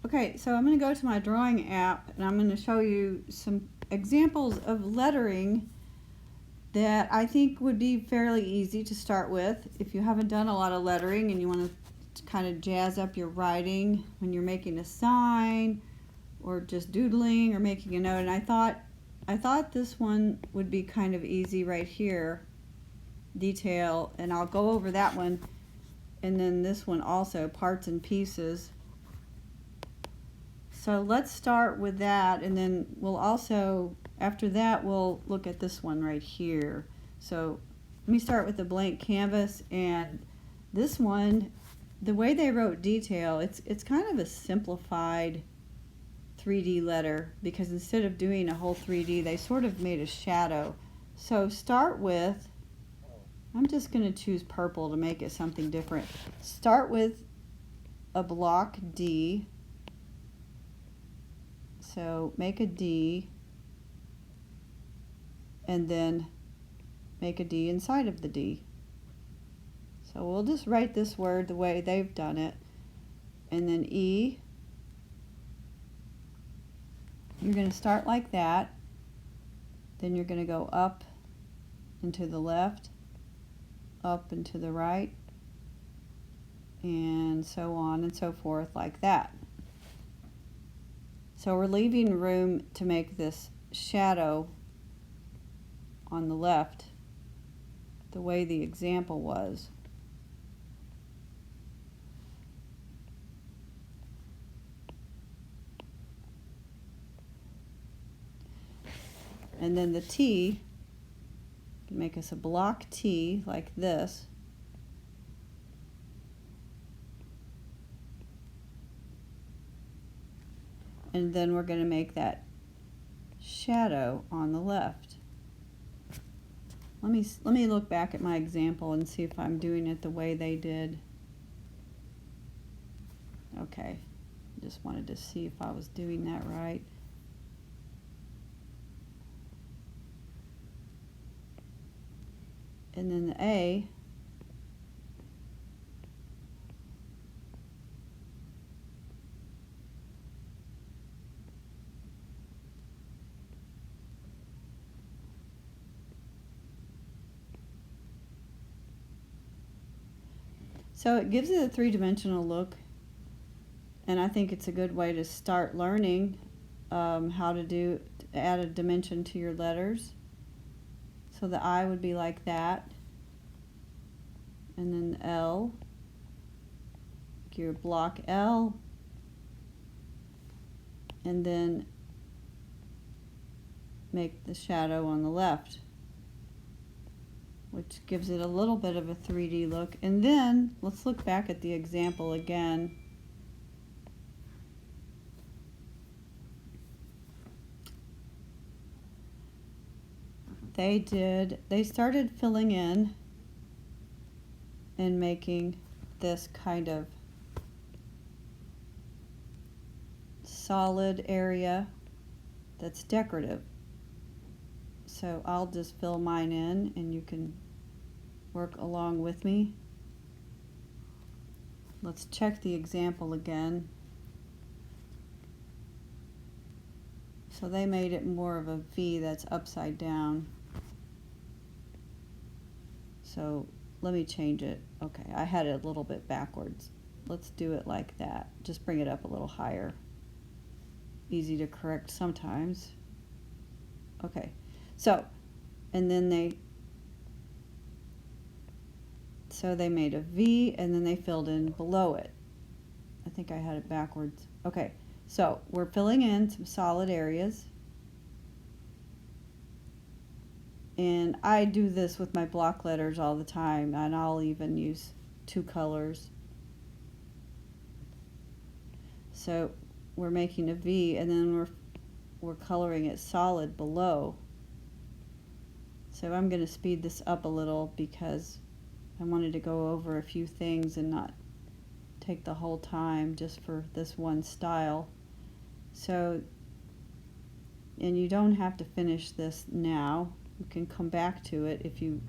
Okay, so I'm going to go to my drawing app and I'm going to show you some examples of lettering that I think would be fairly easy to start with if you haven't done a lot of lettering and you want to kind of jazz up your writing when you're making a sign or just doodling or making a note. And I thought this one would be kind of easy right here, detail, and I'll go over that one, and then this one also, parts and pieces. So let's start with that, and then we'll also, after that, we'll look at this one right here. So let me start with the blank canvas, and this one, the way they wrote detail, it's kind of a simplified 3D letter, because instead of doing a whole 3D, they sort of made a shadow. So start with, I'm just going to choose purple to make it something different. Start with a block D. So make a D and then make a D inside of the D. So we'll just write this word the way they've done it. And then E. You're going to start like that. Then you're going to go up and to the left, up and to the right, and so on and so forth like that. So we're leaving room to make this shadow on the left the way the example was. And then the T, can make us a block T like this. And then we're going to make that shadow on the left. Let me look back at my example and see if I'm doing it the way they did. Okay, just wanted to see if I was doing that right. And then the A, so it gives it a three-dimensional look, and I think it's a good way to start learning how to add a dimension to your letters. So the I would be like that, and then the L, your block L, and then make the shadow on the left, which gives it a little bit of a 3D look. And then let's look back at the example again. They started filling in and making this kind of solid area that's decorative. So I'll just fill mine in and you can work along with me. Let's check the example again. So they made it more of a V that's upside down. So let me change it. Okay, I had it a little bit backwards. Let's do it like that. Just bring it up a little higher. Easy to correct sometimes. Okay, so, and then they made a V and then they filled in below it. I think I had it backwards. Okay, so we're filling in some solid areas. And I do this with my block letters all the time, and I'll even use two colors. So we're making a V, and then we're coloring it solid below. So I'm going to speed this up a little because I wanted to go over a few things and not take the whole time just for this one style. So, and you don't have to finish this now. You can come back to it if you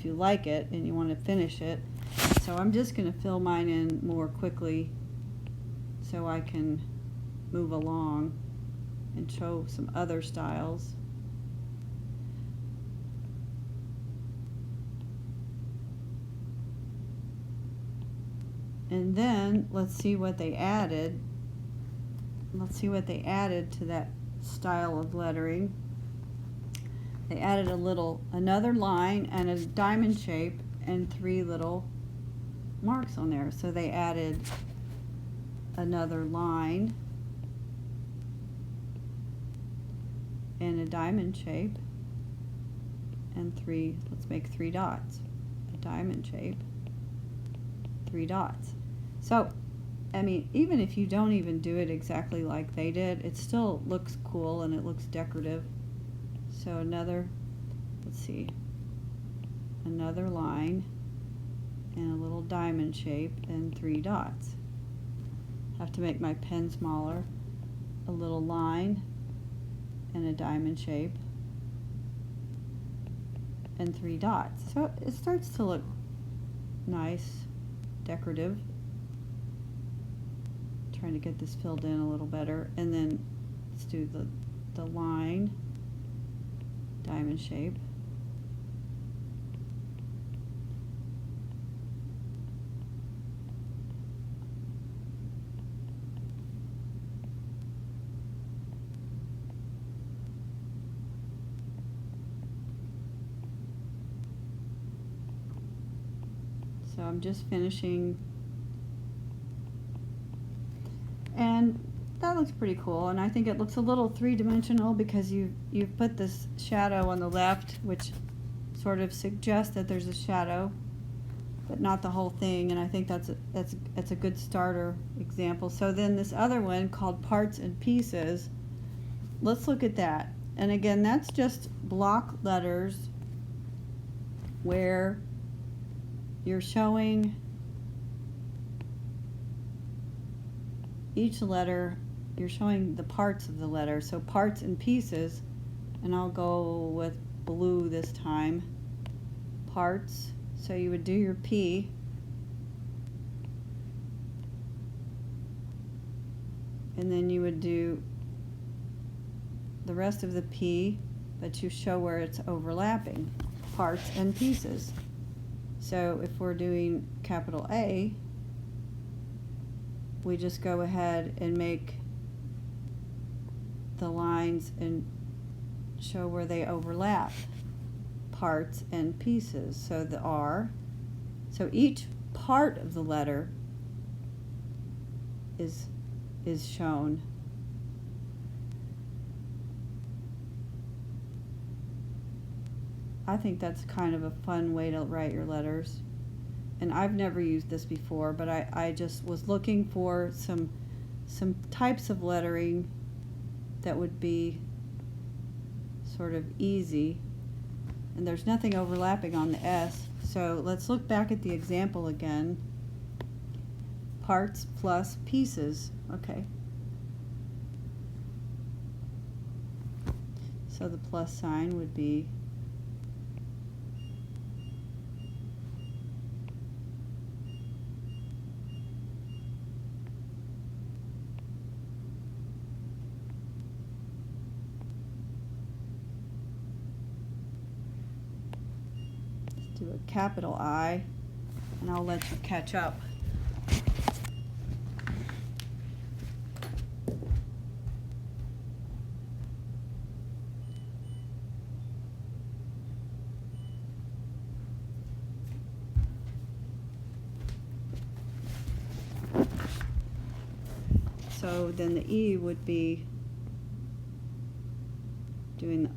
like it and you want to finish it. So I'm just going to fill mine in more quickly so I can move along and show some other styles. And then let's see what they added. Let's see what they added to that style of lettering. They added another line and a diamond shape and 3 little marks on there. So they added another line and a diamond shape and let's make 3 dots. A diamond shape, 3 dots. So, I mean, even if you don't even do it exactly like they did, it still looks cool and it looks decorative. So let's see, another line and a little diamond shape and 3 dots. Have to make my pen smaller. A little line and a diamond shape and 3 dots. So it starts to look nice, decorative. Trying to get this filled in a little better. And then let's do the line, diamond shape, so I'm just finishing, and that looks pretty cool, and I think it looks a little three-dimensional because you've put this shadow on the left, which sort of suggests that there's a shadow, but not the whole thing, and I think that's a good starter example. So then this other one called Parts and Pieces, let's look at that. And again, that's just block letters where you're showing each letter, you're showing the parts of the letter. So parts and pieces, and I'll go with blue this time. Parts, so you would do your P, and then you would do the rest of the P, but you show where it's overlapping, parts and pieces. So if we're doing capital A, we just go ahead and make the lines and show where they overlap, parts and pieces. So the R, so each part of the letter is shown. I think that's kind of a fun way to write your letters. And I've never used this before, but I just was looking for some types of lettering that would be sort of easy. And there's nothing overlapping on the S. So let's look back at the example again. Parts plus pieces. Okay. So the plus sign would be do a capital I, and I'll let you catch up. So then the E would be doing the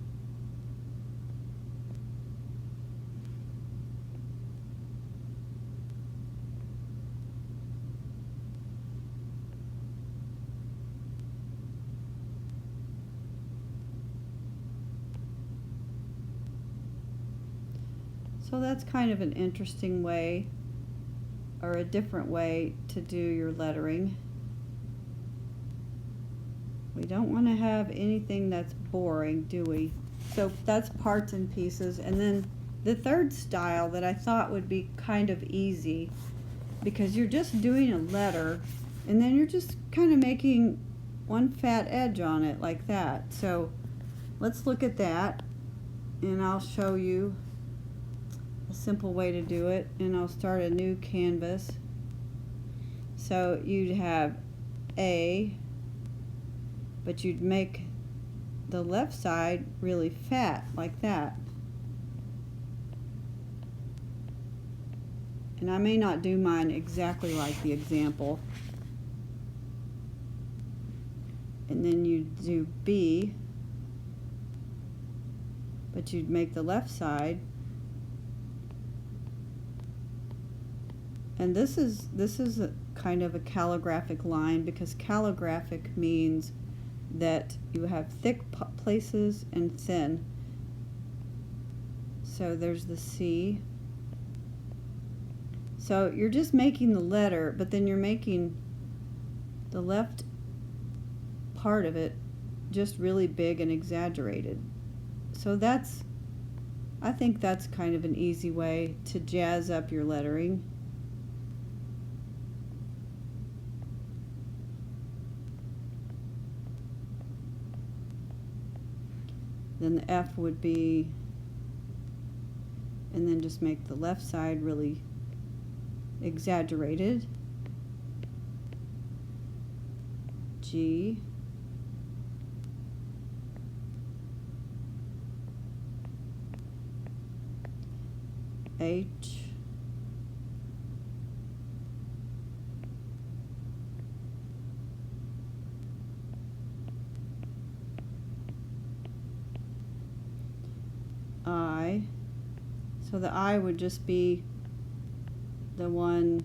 So that's kind of an interesting way, or a different way to do your lettering. We don't want to have anything that's boring, do we? So that's parts and pieces. And then the third style that I thought would be kind of easy, because you're just doing a letter, and then you're just kind of making one fat edge on it like that. So let's look at that, and I'll show you a simple way to do it. And I'll start a new canvas. So you'd have A, but you'd make the left side really fat like that. And I may not do mine exactly like the example. And then you do B, but you'd make the left side. And this is a kind of a calligraphic line, because calligraphic means that you have thick places and thin. So there's the C. So you're just making the letter, but then you're making the left part of it just really big and exaggerated. So I think that's kind of an easy way to jazz up your lettering. Then the F would be, and then just make the left side really exaggerated. G. H. I. So the I would just be the one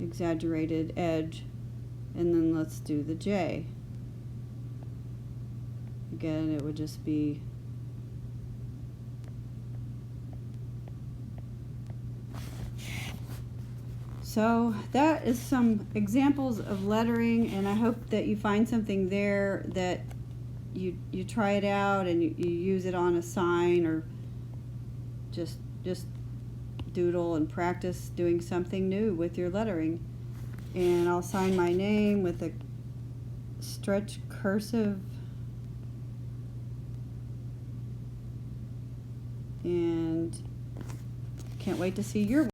exaggerated edge, and then let's do the J. Again, it would just be so. That is some examples of lettering, and I hope that you find something there that you try it out and you use it on a sign, or just doodle and practice doing something new with your lettering. And I'll sign my name with a stretch cursive, and can't wait to see your